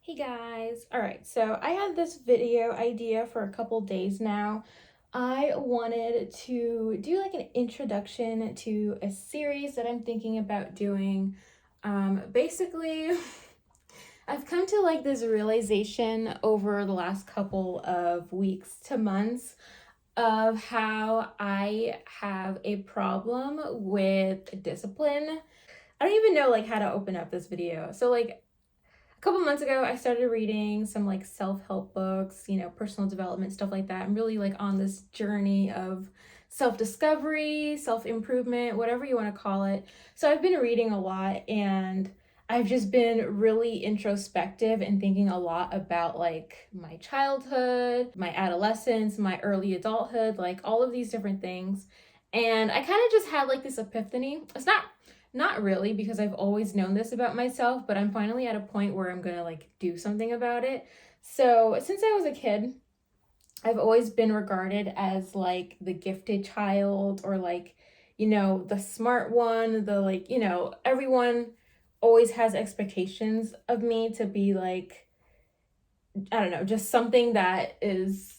Hey guys. All right, so I had this video idea for a couple days now. I wanted to do like an introduction to a series that I'm thinking about doing. Basically, I've come to like this realization over the last couple of weeks to months of how I have a problem with discipline. I don't even know like how to open up this video. So like a couple months ago, I started reading some like self-help books, personal development, stuff like that. I'm really like on this journey of self-discovery, self-improvement, whatever you want to call it. So I've been reading a lot and I've just been really introspective and thinking a lot about like my childhood, my adolescence, my early adulthood, like all of these different things. And I kind of just had like this epiphany. It's not really, because I've always known this about myself, but I'm finally at a point where I'm gonna like do something about it. So, since I was a kid, I've always been regarded as like the gifted child or like, the smart one, the like, everyone always has expectations of me to be like, I don't know, just something that is,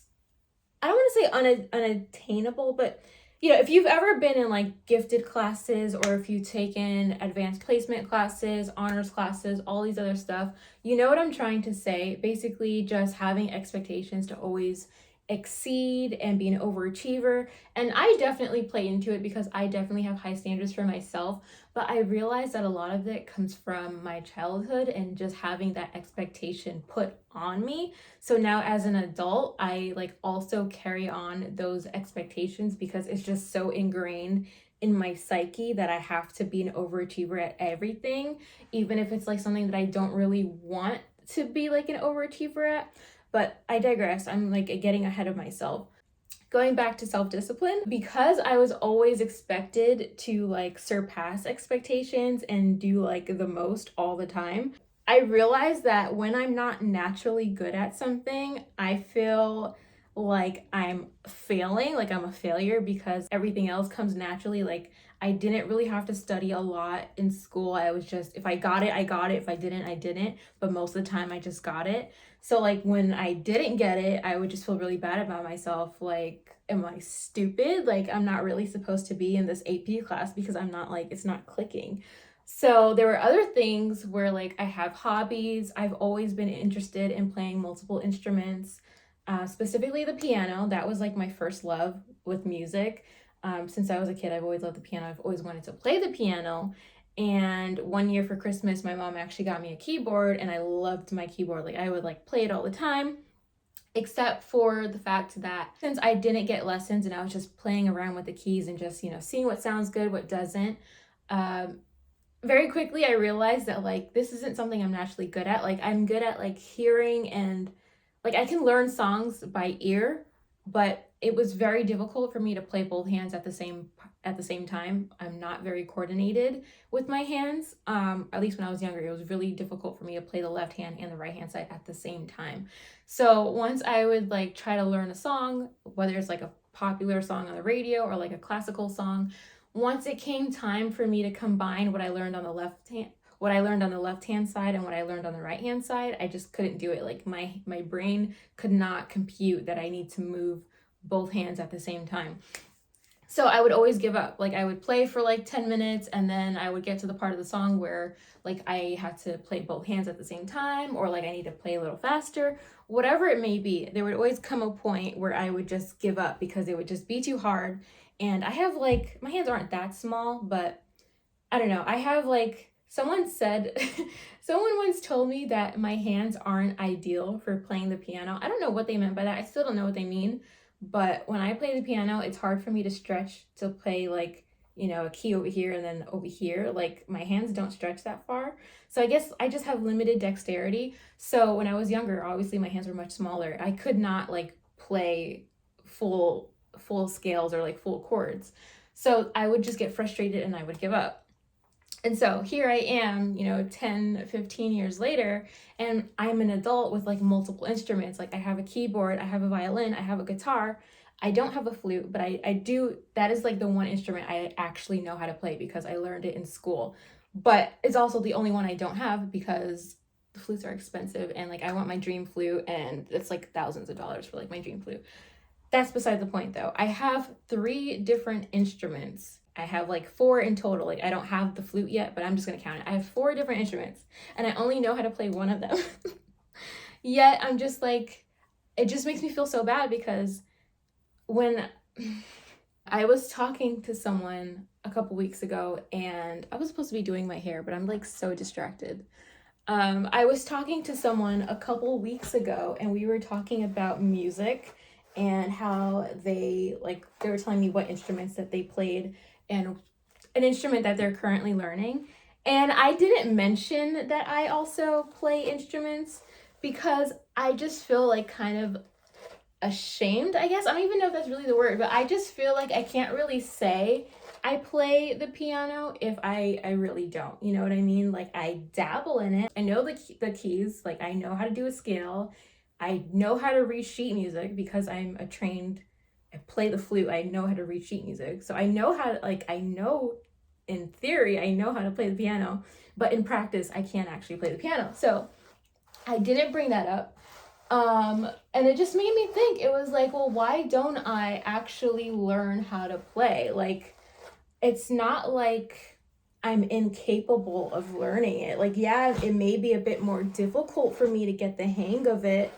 I don't want to say unattainable, but if you've ever been in like gifted classes or if you've taken advanced placement classes, honors classes, all these other stuff, you know what I'm trying to say. Basically, just having expectations to always exceed and be an overachiever. And I definitely play into it because I definitely have high standards for myself. But I realize that a lot of it comes from my childhood and just having that expectation put on me. So now as an adult, I like also carry on those expectations because it's just so ingrained in my psyche that I have to be an overachiever at everything, even if it's like something that I don't really want to be like an overachiever at. But I digress. I'm like getting ahead of myself. Going back to self-discipline, because I was always expected to like surpass expectations and do like the most all the time, I realized that when I'm not naturally good at something, I feel like I'm failing, like I'm a failure because everything else comes naturally. Like I didn't really have to study a lot in school. I was just, if I got it, I got it. If I didn't, I didn't. But most of the time, I just got it. So, like, when I didn't get it, I would just feel really bad about myself. Like, am I stupid? Like, I'm not really supposed to be in this AP class because I'm not, like, it's not clicking. So, there were other things where, like, I have hobbies. I've always been interested in playing multiple instruments, specifically the piano. That was, like, my first love with music. Since I was a kid, I've always loved the piano. I've always wanted to play the piano. And one year for Christmas, my mom actually got me a keyboard and I loved my keyboard. Like I would like play it all the time, except for the fact that since I didn't get lessons and I was just playing around with the keys and just, seeing what sounds good, what doesn't, um, very quickly I realized that like this isn't something I'm naturally good at. Like I'm good at like hearing and like I can learn songs by ear, but it was very difficult for me to play both hands at the same time. I'm not very coordinated with my hands. At least when I was younger, it was really difficult for me to play the left hand and the right hand side at the same time. So once I would like try to learn a song, whether it's like a popular song on the radio or like a classical song, once it came time for me to combine what I learned on the left hand side and what I learned on the right hand side, I just couldn't do it. Like my brain could not compute that I need to move both hands at the same time. So I would always give up. Like I would play for like 10 minutes and then I would get to the part of the song where like I had to play both hands at the same time or like I need to play a little faster, whatever it may be. There would always come a point where I would just give up because it would just be too hard. And I have like, my hands aren't that small, but I don't know. I have like, someone said, someone once told me that my hands aren't ideal for playing the piano. I don't know what they meant by that. I still don't know what they mean. But when I play the piano, it's hard for me to stretch to play like, a key over here and then over here. Like my hands don't stretch that far. So I guess I just have limited dexterity. So when I was younger, obviously my hands were much smaller. I could not like play full scales or like full chords. So I would just get frustrated and I would give up. And so here I am, 10, 15 years later, and I'm an adult with like multiple instruments. Like I have a keyboard, I have a violin, I have a guitar. I don't have a flute, but I do, that is like the one instrument I actually know how to play because I learned it in school. But it's also the only one I don't have because the flutes are expensive, and like I want my dream flute, and it's like thousands of dollars for like my dream flute. That's beside the point though. I have 3 different instruments. I have like 4 in total. Like I don't have the flute yet, but I'm just gonna count it. I have 4 different instruments, and I only know how to play one of them. Yet I'm just like, it just makes me feel so bad because when I was talking to someone a couple weeks ago, and I was supposed to be doing my hair, but I'm like so distracted. I was talking to someone a couple weeks ago, and we were talking about music and how they were telling me what instruments that they played and an instrument that they're currently learning. And I didn't mention that I also play instruments because I just feel like kind of ashamed, I guess. I don't even know if that's really the word, but I just feel like I can't really say I play the piano if I really don't. You know what I mean? Like I dabble in it. I know the keys, like I know how to do a scale. I know how to read sheet music because I play the flute. I know how to read sheet music. So I know how to, like, I know in theory, I know how to play the piano, but in practice, I can't actually play the piano. So I didn't bring that up. And it just made me think, it was like, well, why don't I actually learn how to play? Like, it's not like I'm incapable of learning it. Like, yeah, it may be a bit more difficult for me to get the hang of it.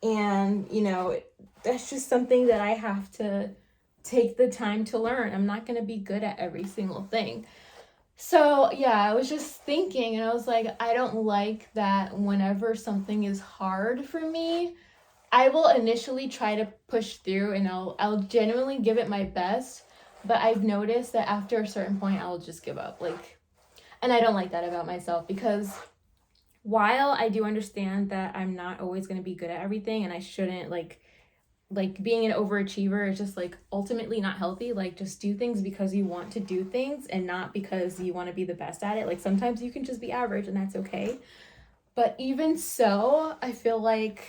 And, you know, that's just something that I have to take the time to learn. I'm not going to be good at every single thing. So, yeah, I was just thinking, and I was like, I don't like that whenever something is hard for me, I will initially try to push through, and I'll genuinely give it my best, but I've noticed that after a certain point I'll just give up. Like, and I don't like that about myself, because while I do understand that I'm not always going to be good at everything, and I shouldn't like being an overachiever is just like ultimately not healthy. Like, just do things because you want to do things and not because you want to be the best at it. Like, sometimes you can just be average and that's okay. But even so, I feel like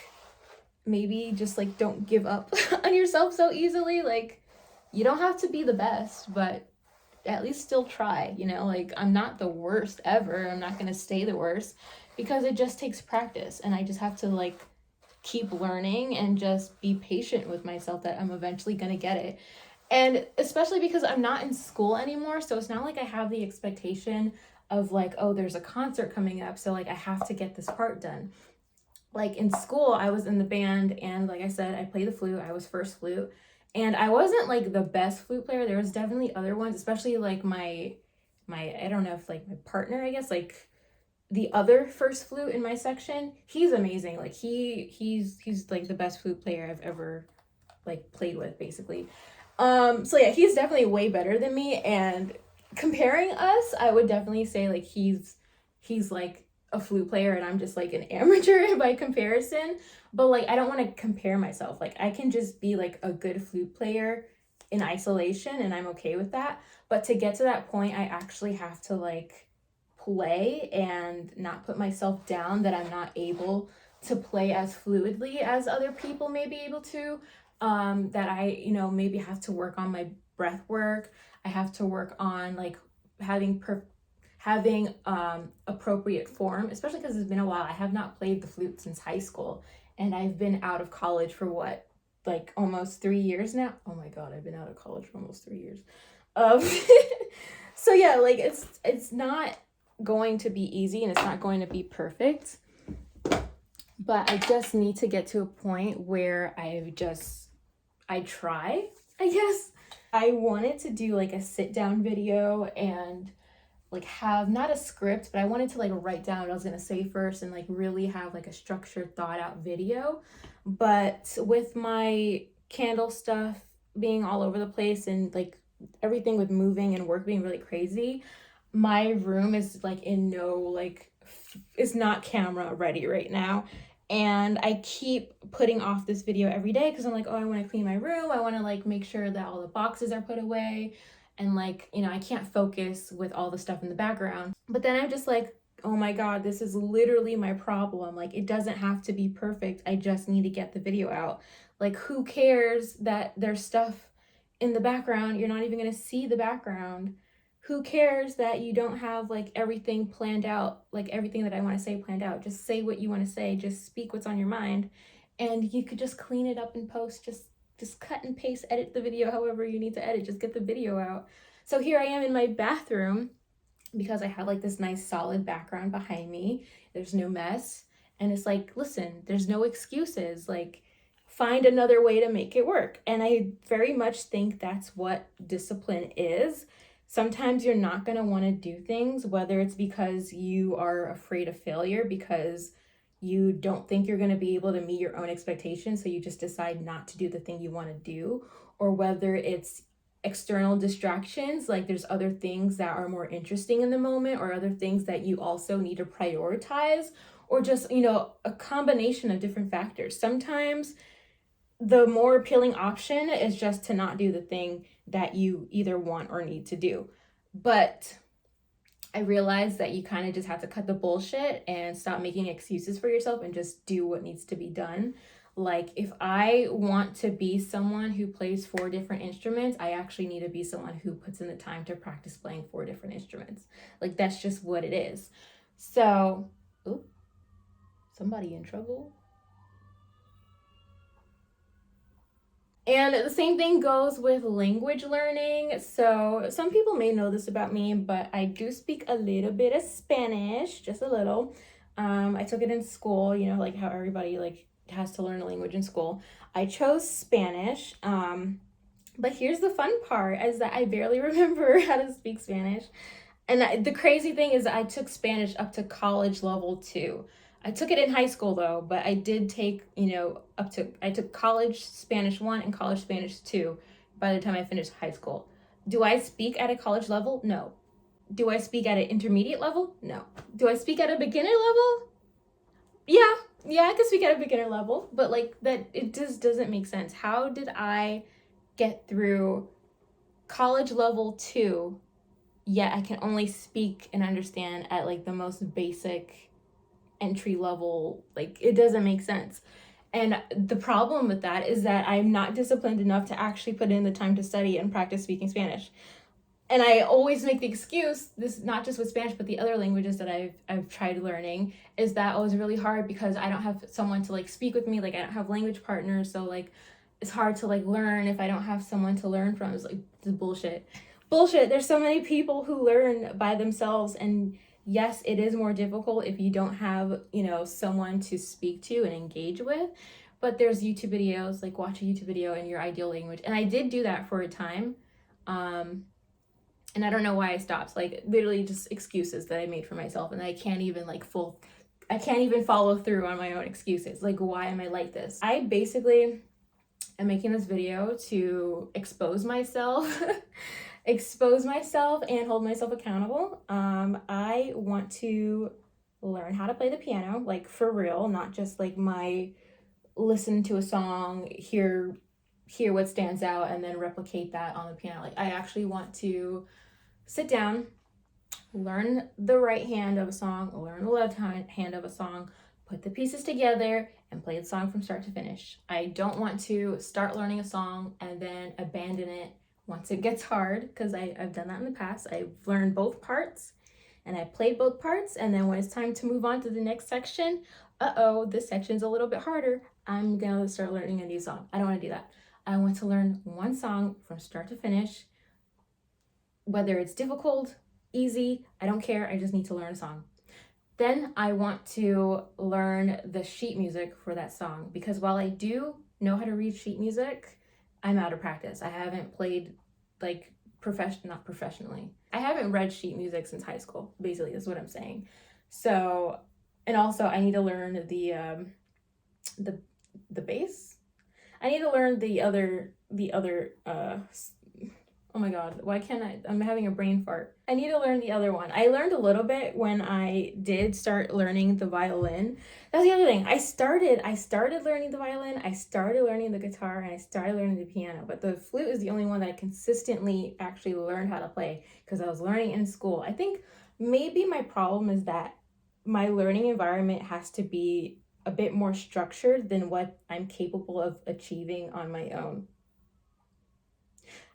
maybe just like don't give up on yourself so easily. Like, you don't have to be the best, but at least still try, you know? Like, I'm not the worst ever. I'm not going to stay the worst, because it just takes practice, and I just have to like keep learning and just be patient with myself that I'm eventually going to get it. And especially because I'm not in school anymore, so it's not like I have the expectation of like, oh, there's a concert coming up, so like I have to get this part done. Like in school, I was in the band, and like I said, I played the flute. I was first flute, and I wasn't like the best flute player. There was definitely other ones, especially like my I don't know if like my partner, I guess, like the other first flute in my section, he's amazing. Like he's like the best flute player I've ever like played with, basically. So yeah, he's definitely way better than me, and comparing us, I would definitely say like he's like a flute player and I'm just like an amateur by comparison. But like, I don't want to compare myself. Like, I can just be like a good flute player in isolation, and I'm okay with that. But to get to that point, I actually have to like play and not put myself down that I'm not able to play as fluidly as other people may be able to. That I, you know, maybe have to work on my breath work. I have to work on like having appropriate form, especially because it's been a while. I have not played the flute since high school, and I've been out of college for what, like almost 3 years now. Oh my god, I've been out of college for almost 3 years. Um, so yeah, like it's not going to be easy, and it's not going to be perfect, but I just need to get to a point where I try, I guess. I wanted to do like a sit down video and like have not a script, but I wanted to like write down what I was going to say first and like really have like a structured, thought out video. But with my candle stuff being all over the place and like everything with moving and work being really crazy, my room is like in no like it's not camera ready right now. And I keep putting off this video every day because I'm like, oh, I want to clean my room. I want to like make sure that all the boxes are put away. And like, you know, I can't focus with all the stuff in the background. But then I'm just like, oh my God, this is literally my problem. Like, it doesn't have to be perfect. I just need to get the video out. Like, who cares that there's stuff in the background? You're not even going to see the background. who cares that you don't have like everything planned out, like everything that I want to say planned out? Just say what you want to say, just speak what's on your mind, and you could just clean it up in post. Just cut and paste, edit the video however you need to edit, just get the video out. So here I am in my bathroom because I have like this nice solid background behind me. There's no mess. And it's like, listen, there's no excuses. Like, find another way to make it work. And I very much think that's what discipline is. Sometimes you're not going to want to do things, whether it's because you are afraid of failure, because you don't think you're going to be able to meet your own expectations, so you just decide not to do the thing you want to do, or whether it's external distractions, like there's other things that are more interesting in the moment, or other things that you also need to prioritize, or just, a combination of different factors. Sometimes the more appealing option is just to not do the thing that you either want or need to do. But I realized that you kind of just have to cut the bullshit and stop making excuses for yourself and just do what needs to be done. Like, if I want to be someone who plays 4 different instruments, I actually need to be someone who puts in the time to practice playing 4 different instruments. Like, that's just what it is. So, ooh, somebody in trouble. And the same thing goes with language learning. So some people may know this about me, but I do speak a little bit of Spanish, just a little. I took it in school, like how everybody like has to learn a language in school. I chose Spanish. But here's the fun part, is that I barely remember how to speak Spanish. And the crazy thing is that I took Spanish up to college level too. I took it in high school though, but I did take, I took college Spanish 1 and college Spanish 2 by the time I finished high school. Do I speak at a college level? No. Do I speak at an intermediate level? No. Do I speak at a beginner level? Yeah, I can speak at a beginner level, but like that, it just doesn't make sense. How did I get through college level 2, yet I can only speak and understand at like the most basic entry level? Like, it doesn't make sense. And the problem with that is that I'm not disciplined enough to actually put in the time to study and practice speaking Spanish. And I always make the excuse, this not just with Spanish, but the other languages that I've tried learning, is that it was really hard because I don't have someone to like speak with me. Like, I don't have language partners, so like it's hard to like learn if I don't have someone to learn from. It's like, this is bullshit. There's so many people who learn by themselves, and yes, it is more difficult if you don't have, someone to speak to and engage with. But there's YouTube videos, like watch a YouTube video in your ideal language. And I did do that for a time. And I don't know why I stopped. Like, literally just excuses that I made for myself. And I can't even follow through on my own excuses. Like, why am I like this? I basically am making this video to expose myself and hold myself accountable. I want to learn how to play the piano, like for real, not just like listen to a song, hear what stands out, and then replicate that on the piano. Like, I actually want to sit down, learn the right hand of a song, learn the left hand of a song, put the pieces together, and play the song from start to finish. I don't want to start learning a song and then abandon it once it gets hard, because I've done that in the past. I've learned both parts and I played both parts, and then when it's time to move on to the next section, this section's a little bit harder, I'm gonna start learning a new song. I don't want to do that. I want to learn one song from start to finish, whether it's difficult, easy, I don't care, I just need to learn a song. Then I want to learn the sheet music for that song, because while I do know how to read sheet music, I'm out of practice. I haven't played like not professionally. I haven't read sheet music since high school, basically, is what I'm saying. So, and also I need to learn the bass. I need to learn the other oh my god, why can't I'm having a brain fart. I need to learn the other one. I learned a little bit when I did start learning the violin. That's the other thing. I started learning the violin, I started learning the guitar, and I started learning the piano. But the flute is the only one that I consistently actually learned how to play, because I was learning in school. I think maybe my problem is that my learning environment has to be a bit more structured than what I'm capable of achieving on my own.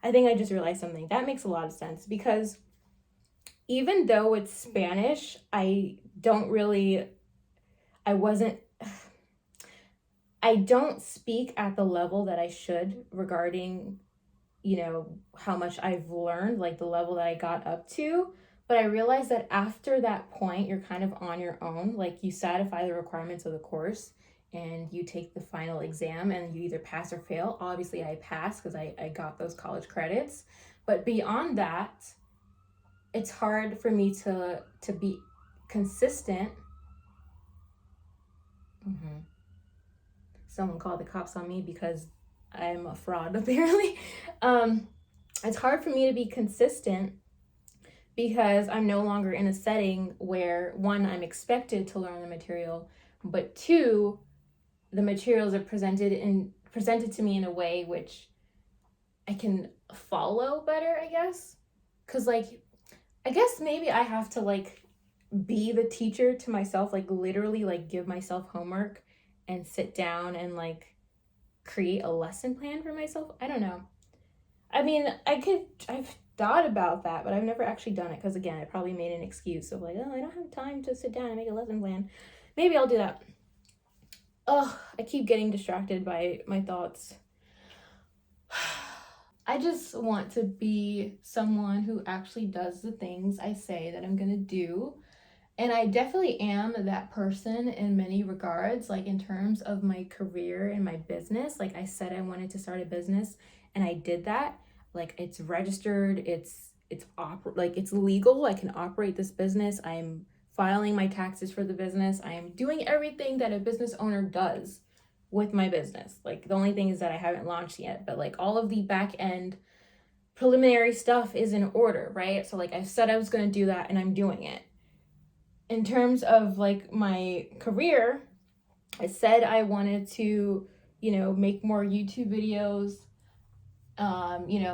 I think I just realized something. That makes a lot of sense, because even though it's Spanish, I wasn't, I don't speak at the level that I should regarding, how much I've learned, like the level that I got up to. But I realized that after that point, you're kind of on your own. Like you satisfy the requirements of the course and you take the final exam and you either pass or fail. Obviously, I passed because I got those college credits. But beyond that, it's hard for me to be consistent. Mm-hmm. Someone called the cops on me because I'm a fraud, apparently. um, it's hard for me to be consistent because I'm no longer in a setting where, one, I'm expected to learn the material, but two, the materials are presented to me in a way which I can follow better, I guess. Cause like I guess maybe I have to like be the teacher to myself, like literally like give myself homework and sit down and like create a lesson plan for myself. I don't know. I mean, I've thought about that, but I've never actually done it because, again, I probably made an excuse of like, oh, I don't have time to sit down and make a lesson plan. Maybe I'll do that. Oh, I keep getting distracted by my thoughts. I just want to be someone who actually does the things I say that I'm going to do. And I definitely am that person in many regards, like in terms of my career and my business. Like I said, I wanted to start a business and I did that. Like it's registered, like it's legal. I can operate this business. I'm filing my taxes for the business. I am doing everything that a business owner does with my business. Like the only thing is that I haven't launched yet, but like all of the back end preliminary stuff is in order, right? So like I said I was going to do that and I'm doing it. In terms of like my career, I said I wanted to, make more YouTube videos,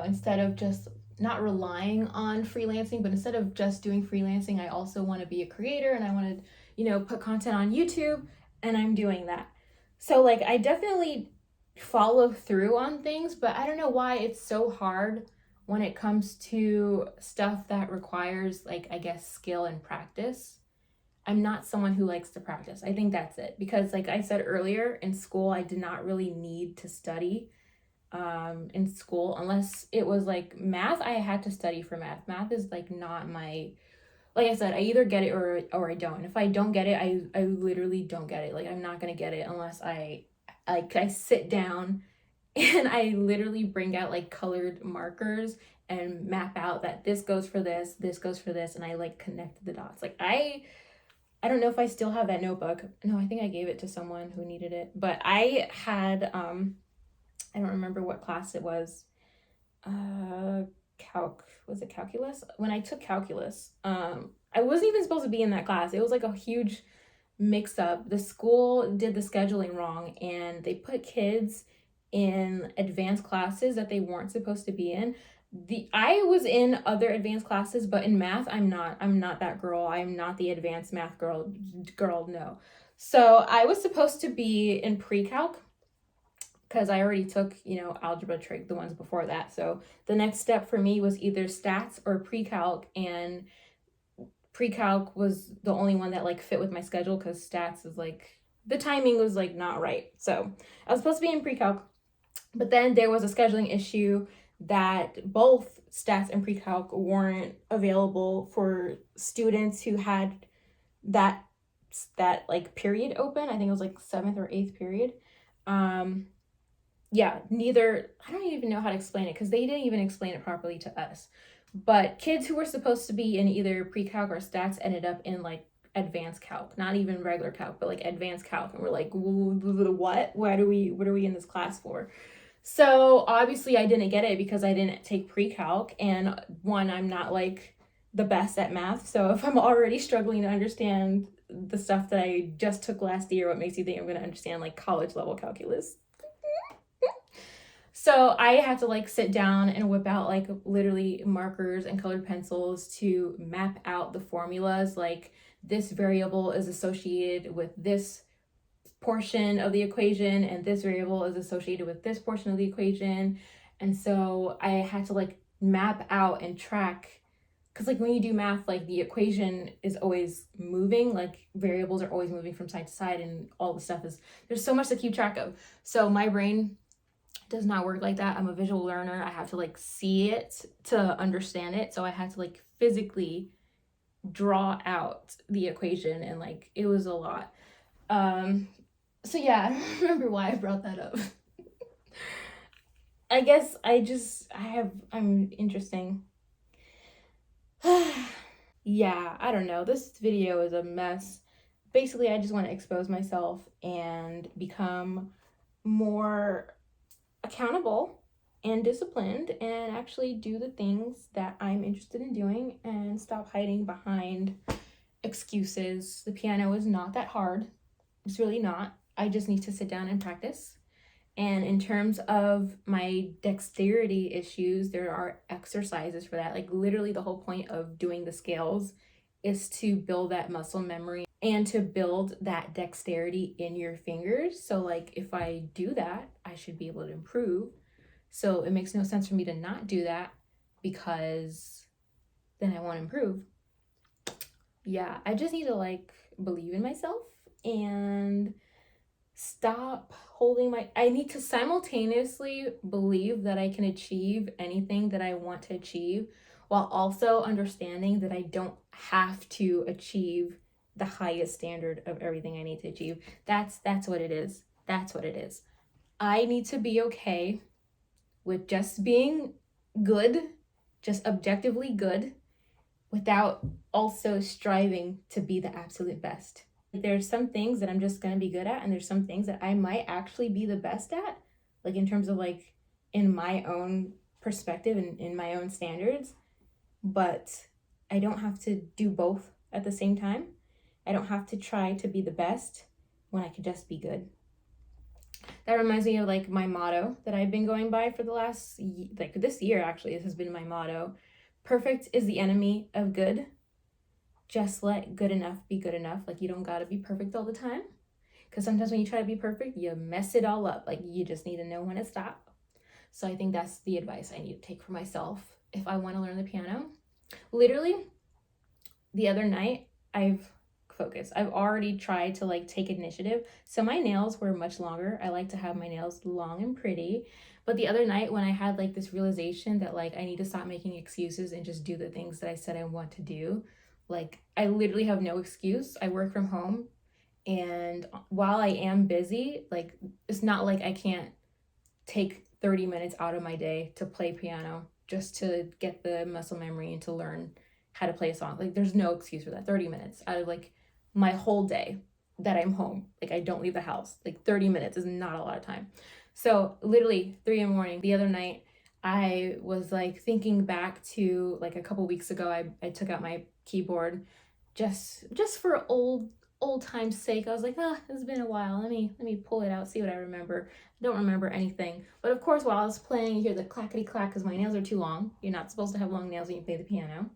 instead of just not relying on freelancing, but instead of just doing freelancing, I also want to be a creator and I want to, put content on YouTube, and I'm doing that. So like I definitely follow through on things, but I don't know why it's so hard when it comes to stuff that requires like I guess skill and practice. I'm not someone who likes to practice. I think that's it. Because, like I said earlier, in school, I did not really need to study in school unless it was like math. I had to study for math. Math is like not my, like I said, I either get it or I don't. And if I don't get it, I literally don't get it. Like I'm not gonna get it unless I sit down and I literally bring out like colored markers and map out that this goes for this goes for this, and I like connect the dots. Like I don't know if I still have that notebook. No, I think I gave it to someone who needed it. But I had I don't remember what class it was. Was it calculus? When I took calculus, I wasn't even supposed to be in that class. It was like a huge mix up. The school did the scheduling wrong and they put kids in advanced classes that they weren't supposed to be in. I was in other advanced classes, but in math I'm not that girl. I'm not the advanced math girl, no. So I was supposed to be in pre-calc because I already took, algebra, trig, the ones before that. So the next step for me was either stats or pre-calc, and pre-calc was the only one that like fit with my schedule because stats is like the timing was like not right. So I was supposed to be in pre-calc, but then there was a scheduling issue that both stats and pre-calc weren't available for students who had that like period open. I think it was like 7th or 8th period. Yeah, neither, I don't even know how to explain it because they didn't even explain it properly to us. But kids who were supposed to be in either pre-calc or stats ended up in like advanced calc, not even regular calc, but like advanced calc. And we're like, what? What are we in this class for? So obviously I didn't get it because I didn't take pre-calc, and one, I'm not like the best at math. So if I'm already struggling to understand the stuff that I just took last year, what makes you think I'm going to understand like college level calculus? So I had to like sit down and whip out like literally markers and colored pencils to map out the formulas. Like this variable is associated with this portion of the equation and this variable is associated with this portion of the equation. And so I had to like map out and track because like when you do math, like the equation is always moving, like variables are always moving from side to side, and all the stuff is, there's so much to keep track of. So my brain does not work like that. I'm a visual learner. I have to like see it to understand it. So I had to like physically draw out the equation, and like it was a lot. So yeah, I don't remember why I brought that up. I guess I'm interesting. Yeah, I don't know. This video is a mess. Basically, I just want to expose myself and become more accountable and disciplined and actually do the things that I'm interested in doing and stop hiding behind excuses. The piano is not that hard. It's really not. I just need to sit down and practice. And in terms of my dexterity issues, there are exercises for that. Like literally the whole point of doing the scales is to build that muscle memory and to build that dexterity in your fingers. So like if I do that, I should be able to improve. So it makes no sense for me to not do that, because then I won't improve. Yeah, I just need to like believe in myself and stop holding my, I need to simultaneously believe that I can achieve anything that I want to achieve, while also understanding that I don't have to achieve the highest standard of everything I need to achieve. That's what it is. That's what it is. I need to be okay with just being good, just objectively good, without also striving to be the absolute best. There's some things that I'm just going to be good at, and there's some things that I might actually be the best at, like in terms of like in my own perspective and in my own standards. But I don't have to do both at the same time. I don't have to try to be the best when I could just be good. That reminds me of like my motto that I've been going by for the last, like this year actually, this has been my motto. Perfect is the enemy of good. Just let good enough be good enough. Like you don't gotta be perfect all the time, because sometimes when you try to be perfect, you mess it all up. Like you just need to know when to stop. So I think that's the advice I need to take for myself if I want to learn the piano. Literally, the other night, I've already tried to like take initiative. So my nails were much longer. I like to have my nails long and pretty. But the other night when I had like this realization that like I need to stop making excuses and just do the things that I said I want to do. Like I literally have no excuse. I work from home, and while I am busy, like it's not like I can't take 30 minutes out of my day to play piano just to get the muscle memory and to learn how to play a song. Like there's no excuse for that. 30 minutes out of like my whole day that I'm home. Like I don't leave the house. Like 30 minutes is not a lot of time. So literally 3 in the morning, the other night, I was like thinking back to like a couple weeks ago, I took out my keyboard just for old time's sake. I was like, it's been a while. Let me pull it out, see what I remember. I don't remember anything. But of course, while I was playing, you hear the clackety clack because my nails are too long. You're not supposed to have long nails when you play the piano.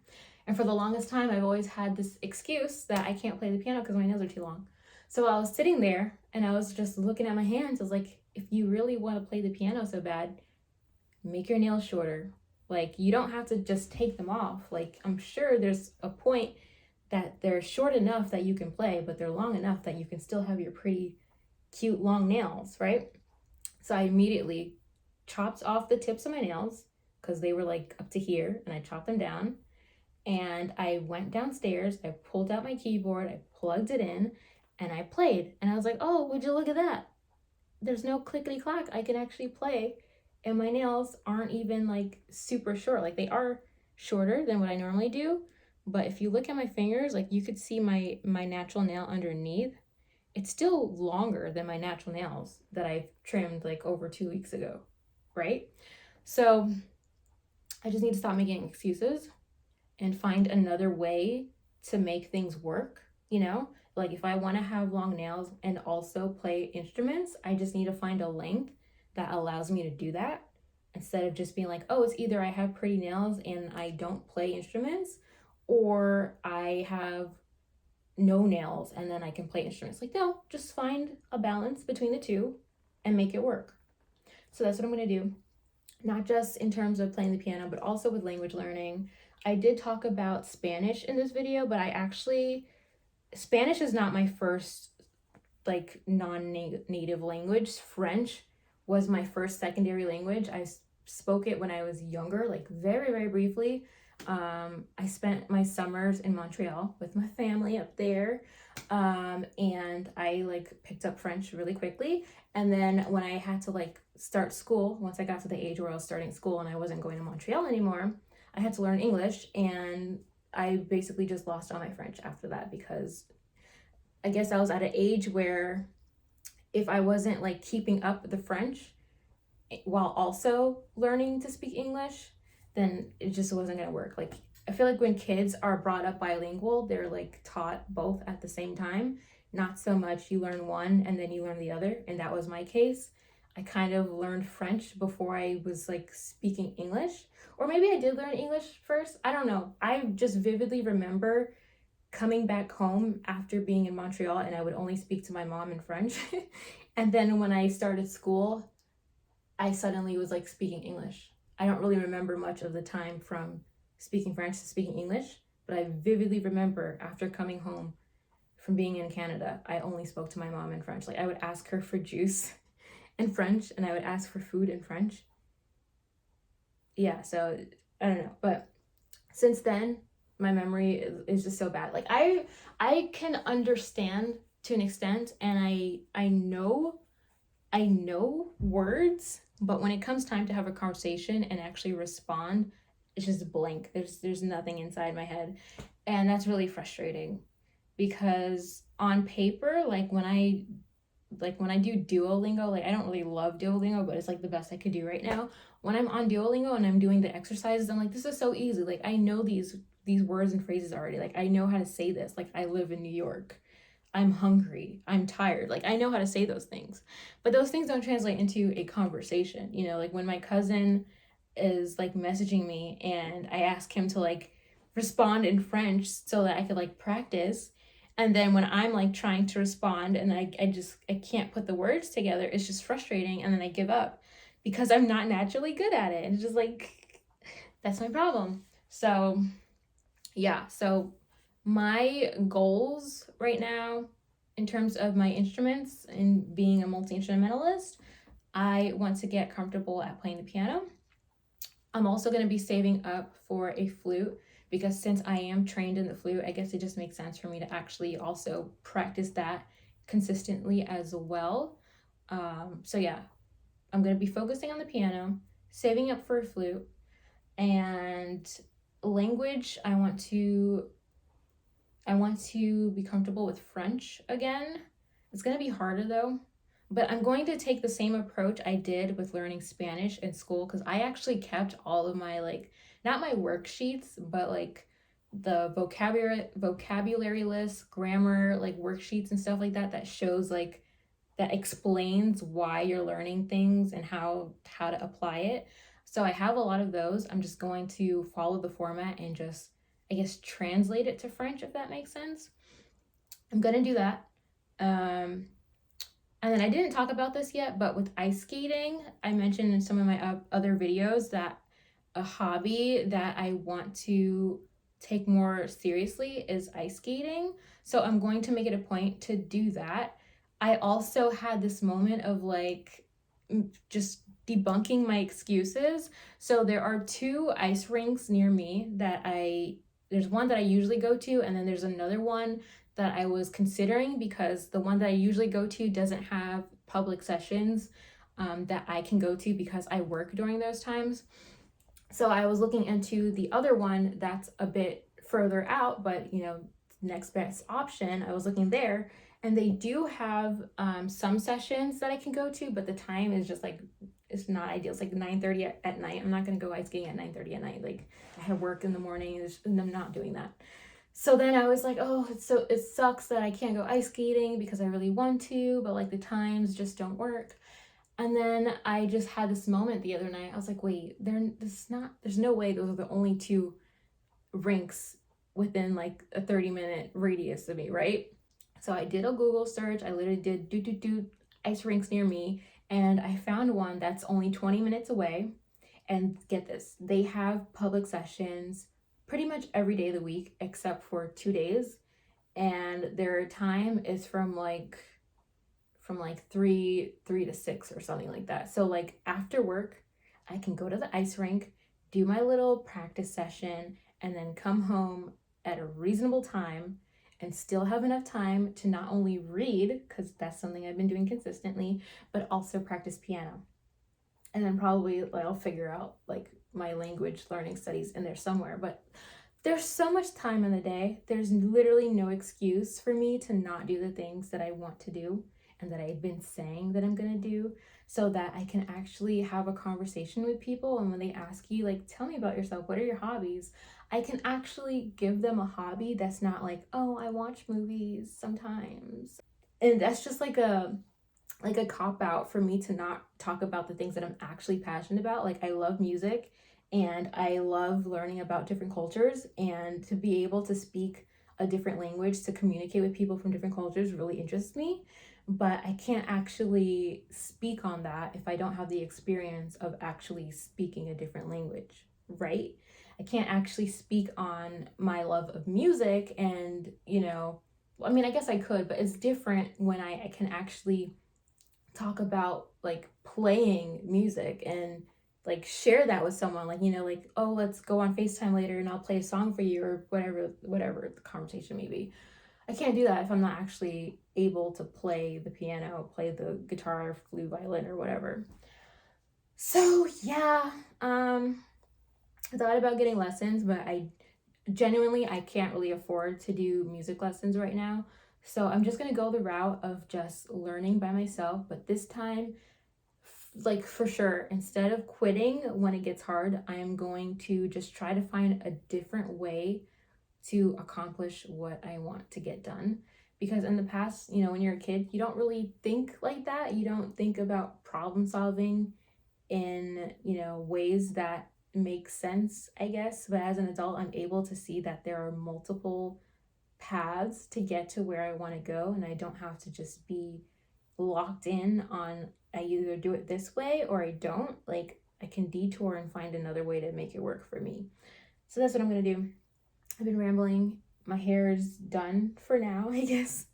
And for the longest time, I've always had this excuse that I can't play the piano because my nails are too long. So I was sitting there and I was just looking at my hands. I was like, if you really want to play the piano so bad, make your nails shorter. Like you don't have to just take them off. Like I'm sure there's a point that they're short enough that you can play, but they're long enough that you can still have your pretty cute long nails, right? So I immediately chopped off the tips of my nails because they were like up to here, and I chopped them down. And I went downstairs, I pulled out my keyboard, I plugged it in, and I played. And I was like, oh, would you look at that? There's no clickety clack. I can actually play, and my nails aren't even like super short. Like they are shorter than what I normally do, but if you look at my fingers, like you could see my natural nail underneath. It's still longer than my natural nails that I've trimmed like over 2 weeks ago, right? So I just need to stop making excuses and find another way to make things work, you know? Like if I want to have long nails and also play instruments, I just need to find a length that allows me to do that, instead of just being like, oh, it's either I have pretty nails and I don't play instruments, or I have no nails and then I can play instruments. Like, no, just find a balance between the two and make it work. So that's what I'm going to do. Not just in terms of playing the piano, but also with language learning. I did talk about Spanish in this video, but Spanish is not my first like non-native language. French was my first secondary language. I spoke it when I was younger, like very, very briefly. I spent my summers in Montreal with my family up there. And I like picked up French really quickly. And then when I had to like start school, once I got to the age where I was starting school and I wasn't going to Montreal anymore, I had to learn English, and I basically just lost all my French after that because I guess I was at an age where if I wasn't like keeping up the French while also learning to speak English, then it just wasn't going to work. Like, I feel like when kids are brought up bilingual, they're like taught both at the same time. Not so much you learn one and then you learn the other. And that was my case. I kind of learned French before I was like speaking English. Or maybe I did learn English first. I don't know. I just vividly remember coming back home after being in Montreal, and I would only speak to my mom in French. And then when I started school, I suddenly was like speaking English. I don't really remember much of the time from speaking French to speaking English, but I vividly remember after coming home from being in Canada, I only spoke to my mom in French. Like, I would ask her for juice in French, and I would ask for food in French. Yeah, so I don't know. But since then, my memory is just so bad. Like, I can understand to an extent, and I know words, but when it comes time to have a conversation and actually respond, it's just blank. There's nothing inside my head. And that's really frustrating because on paper, like when I do Duolingo, like I don't really love Duolingo, but it's like the best I could do right now. When I'm on Duolingo and I'm doing the exercises, I'm like, this is so easy. Like, I know these words and phrases already. Like, I know how to say this. Like, I live in New York. I'm hungry. I'm tired. Like, I know how to say those things. But those things don't translate into a conversation. You know, like when my cousin is like messaging me and I ask him to like respond in French so that I could like practice. And then when I'm like trying to respond and I can't put the words together, it's just frustrating. And then I give up because I'm not naturally good at it. And it's just like, that's my problem. So yeah, so my goals right now in terms of my instruments and being a multi-instrumentalist, I want to get comfortable at playing the piano. I'm also going to be saving up for a flute because since I am trained in the flute, I guess it just makes sense for me to actually also practice that consistently as well. So yeah, I'm going to be focusing on the piano, saving up for a flute, and language. I want to be comfortable with French again. It's going to be harder though, but I'm going to take the same approach I did with learning Spanish in school because I actually kept all of my like, not my worksheets, but like the vocabulary list, grammar, like worksheets and stuff like that that shows like that explains why you're learning things and how to apply it. So I have a lot of those. I'm just going to follow the format and just, I guess, translate it to French, if that makes sense. I'm gonna do that. And then I didn't talk about this yet, but with ice skating, I mentioned in some of my other videos that a hobby that I want to take more seriously is ice skating. So I'm going to make it a point to do that. I also had this moment of like just debunking my excuses. So there are two ice rinks near me there's one that I usually go to, and then there's another one that I was considering because the one that I usually go to doesn't have public sessions that I can go to because I work during those times. So I was looking into the other one that's a bit further out, but next best option. I was looking there, and they do have some sessions that I can go to, but the time is just like, it's not ideal. It's like 9:30 at night. I'm not going to go ice skating at 9:30 at night. Like, I have work in the morning and I'm not doing that. So then I was like, oh, it sucks that I can't go ice skating because I really want to, but like the times just don't work. And then I just had this moment the other night. I was like, wait, there's no way those are the only two rinks within like a 30-minute radius of me, right? So I did a Google search. I literally did ice rinks near me, and I found one that's only 20 minutes away. And get this, they have public sessions pretty much every day of the week except for 2 days, and their time is from like 3 to 6 or something like that. So like after work, I can go to the ice rink, do my little practice session, and then come home at a reasonable time and still have enough time to not only read, because that's something I've been doing consistently, but also practice piano. And then probably like, I'll figure out like my language learning studies in there somewhere. But there's so much time in the day. There's literally no excuse for me to not do the things that I want to do and that I've been saying that I'm gonna do, so that I can actually have a conversation with people. And when they ask you, like, tell me about yourself, what are your hobbies? I can actually give them a hobby that's not like, oh, I watch movies sometimes. And that's just like a cop out for me to not talk about the things that I'm actually passionate about. Like, I love music and I love learning about different cultures, and to be able to speak a different language to communicate with people from different cultures really interests me. But I can't actually speak on that if I don't have the experience of actually speaking a different language, right? I can't actually speak on my love of music and, I mean, I guess I could, but it's different when I can actually talk about like playing music and like share that with someone, like, like, oh, let's go on FaceTime later and I'll play a song for you, or whatever the conversation may be. I can't do that if I'm not actually able to play the piano, play the guitar, flute, violin, or whatever. So yeah, I thought about getting lessons, but I can't really afford to do music lessons right now. So I'm just gonna go the route of just learning by myself, but this time, like, for sure, instead of quitting when it gets hard, I am going to just try to find a different way to accomplish what I want to get done. Because in the past, when you're a kid, you don't really think like that. You don't think about problem solving in, ways that make sense, I guess. But as an adult, I'm able to see that there are multiple paths to get to where I want to go, and I don't have to just be locked in on, I either do it this way or I don't. Like, I can detour and find another way to make it work for me. So that's what I'm gonna do. I've been rambling. My hair is done for now, I guess.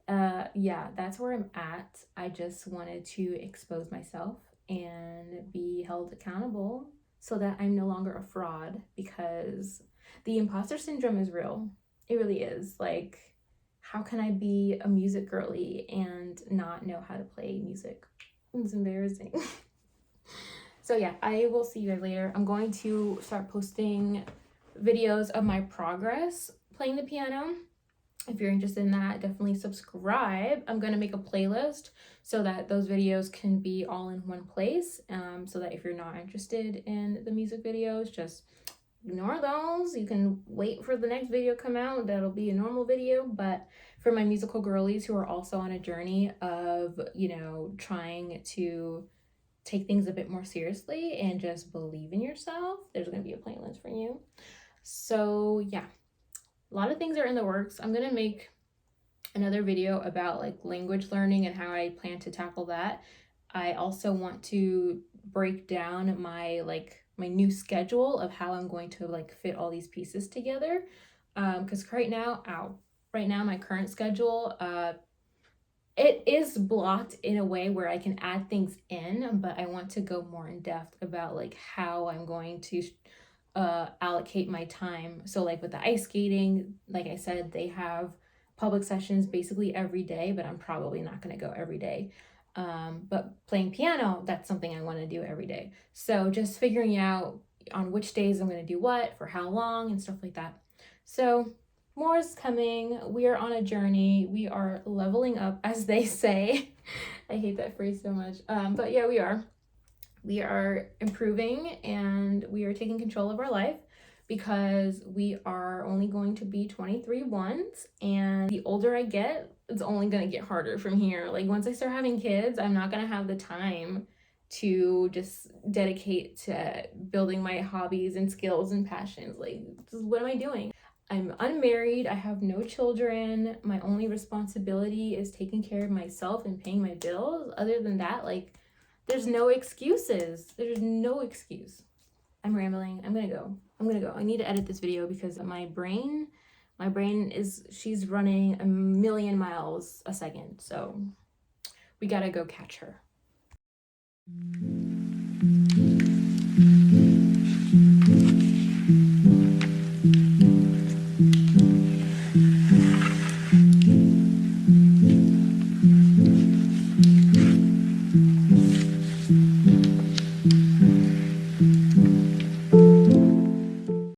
Yeah, that's where I'm at. I just wanted to expose myself and be held accountable so that I'm no longer a fraud, because the imposter syndrome is real. It really is. Like, how can I be a music girly and not know how to play music? It's embarrassing. So yeah, I will see you guys later. I'm going to start posting videos of my progress playing the piano. If you're interested in that, definitely subscribe. I'm going to make a playlist so that those videos can be all in one place, so that if you're not interested in the music videos, just ignore those. You can wait for the next video to come out. That'll be a normal video. But for my musical girlies who are also on a journey of, trying to take things a bit more seriously and just believe in yourself, there's going to be a playlist for you. So yeah, a lot of things are in the works. I'm going to make another video about like language learning and how I plan to tackle that. I also want to break down my new schedule of how I'm going to like fit all these pieces together. Because right now my current schedule, it is blocked in a way where I can add things in, but I want to go more in depth about like how I'm going to allocate my time. So like with the ice skating, like I said, they have public sessions basically every day, but I'm probably not going to go every day. But playing piano, that's something I want to do every day. So just figuring out on which days I'm going to do what, for how long, and stuff like that. So more is coming. We are on a journey. We are leveling up, as they say. I hate that phrase so much. But yeah, we are. We are improving and we are taking control of our life, because we are only going to be 23 once, and the older I get, it's only going to get harder from here. Like, once I start having kids, I'm not going to have the time to just dedicate to building my hobbies and skills and passions. Like, what am I doing? I'm unmarried. I have no children. My only responsibility is taking care of myself and paying my bills. Other than that, like, there's no excuses. There's no excuse. I'm rambling. I'm gonna go. I'm gonna go. I need to edit this video because my brain is, she's running 1,000,000 miles a second. So we gotta go catch her.